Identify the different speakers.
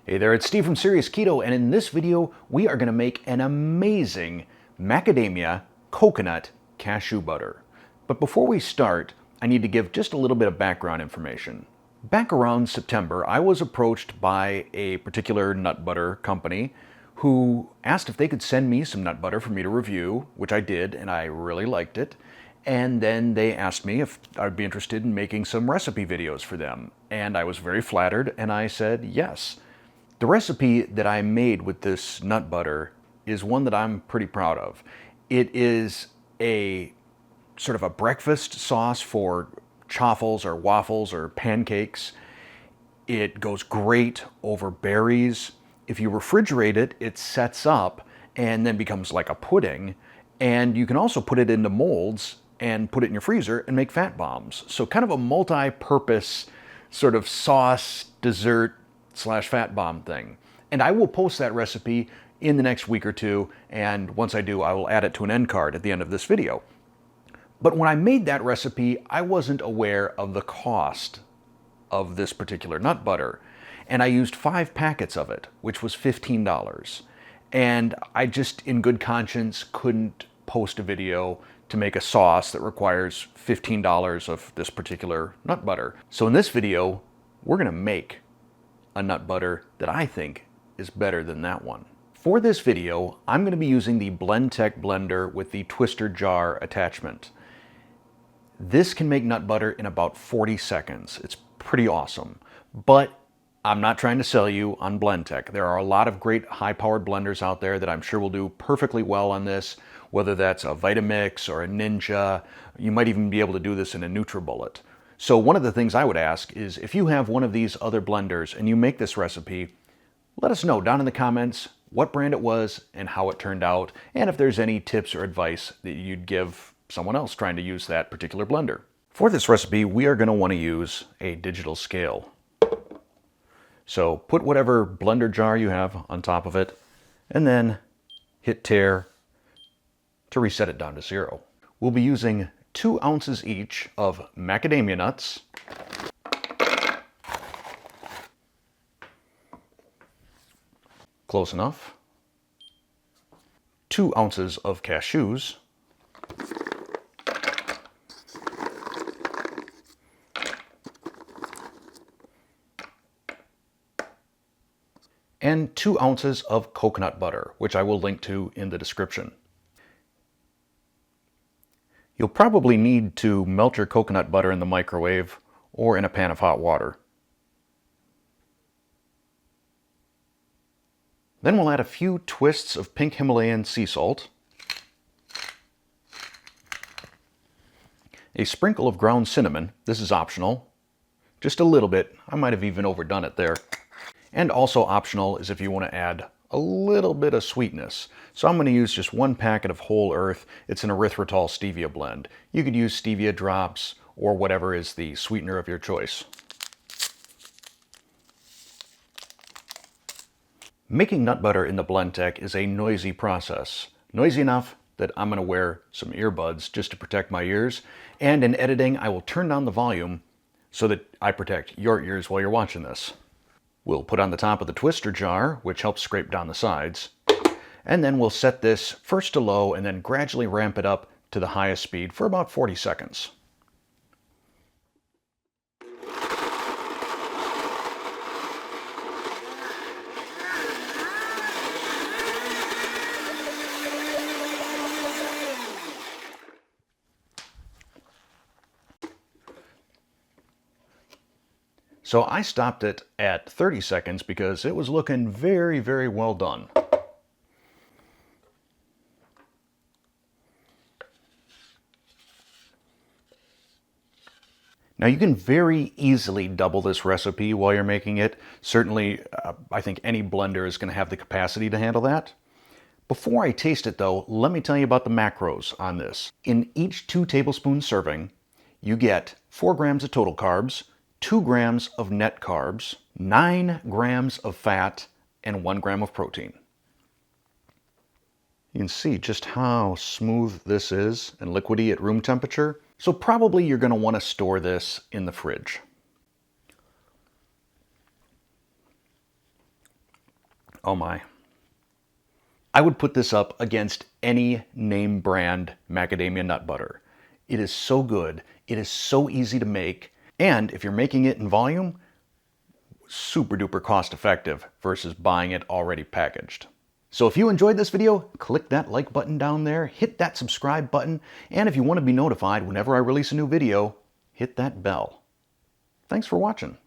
Speaker 1: Hey there, it's Steve from Serious Keto, and in this video, we are going to make an amazing macadamia coconut cashew butter. But before we start, I need to give just a little bit of background information. Back around September, I was approached by a particular nut butter company who asked if they could send me some nut butter for me to review, which I did, and I really liked it. And then they asked me if I'd be interested in making some recipe videos for them. And I was very flattered, and I said yes. The recipe that I made with this nut butter is one that I'm pretty proud of. It is a sort of a breakfast sauce for chaffles or waffles or pancakes. It goes great over berries. If you refrigerate it, it sets up and then becomes like a pudding. And you can also put it into molds and put it in your freezer and make fat bombs. So kind of a multi-purpose sort of sauce, dessert, / fat bomb thing. And I will post that recipe in the next week or two, and once I do, I will add it to an end card at the end of this video. But when I made that recipe, I wasn't aware of the cost of this particular nut butter. And I used 5 packets of it, which was $15. And I just, in good conscience, couldn't post a video to make a sauce that requires $15 of this particular nut butter. So in this video, we're gonna make a nut butter that I think is better than that one. For this video, I'm going to be using the Blendtec blender with the twister jar attachment. This can make nut butter in about 40 seconds. It's pretty awesome. But I'm not trying to sell you on Blendtec. There are a lot of great high-powered blenders out there that I'm sure will do perfectly well on this, whether that's a Vitamix or a Ninja. You might even be able to do this in a NutriBullet. So one of the things I would ask is if you have one of these other blenders and you make this recipe, let us know down in the comments what brand it was and how it turned out, and if there's any tips or advice that you'd give someone else trying to use that particular blender. For this recipe, we are going to want to use a digital scale. So put whatever blender jar you have on top of it, and then hit tare to reset it down to 0. We'll be using 2 ounces each of macadamia nuts, close enough, 2 ounces of cashews, and 2 ounces of coconut butter, which I will link to in the description. You'll probably need to melt your coconut butter in the microwave or in a pan of hot water. Then we'll add a few twists of pink Himalayan sea salt, a sprinkle of ground cinnamon. This is optional, just a little bit. I might have even overdone it there. And also optional is if you want to add a little bit of sweetness. So I'm going to use just 1 packet of whole earth. It's an erythritol stevia blend. You could use stevia drops or whatever is the sweetener of your choice. Making nut butter in the Blendtec is a noisy process. Noisy enough that I'm going to wear some earbuds just to protect my ears. And in editing, I will turn down the volume so that I protect your ears while you're watching this. We'll put on the top of the twister jar, which helps scrape down the sides. And then we'll set this first to low and then gradually ramp it up to the highest speed for about 40 seconds. So I stopped it at 30 seconds because it was looking very, very well done. Now you can very easily double this recipe while you're making it. Certainly, I think any blender is going to have the capacity to handle that. Before I taste it though, let me tell you about the macros on this. In each 2 tablespoon serving, you get 4 grams of total carbs, 2 grams of net carbs, 9 grams of fat, and 1 gram of protein. You can see just how smooth this is and liquidy at room temperature. So probably you're going to want to store this in the fridge. Oh my. I would put this up against any name brand macadamia nut butter. It is so good, it is so easy to make, and if you're making it in volume, super duper cost effective versus buying it already packaged. So if you enjoyed this video, click that like button down there, hit that subscribe button, and if you want to be notified whenever I release a new video, hit that bell. Thanks for watching.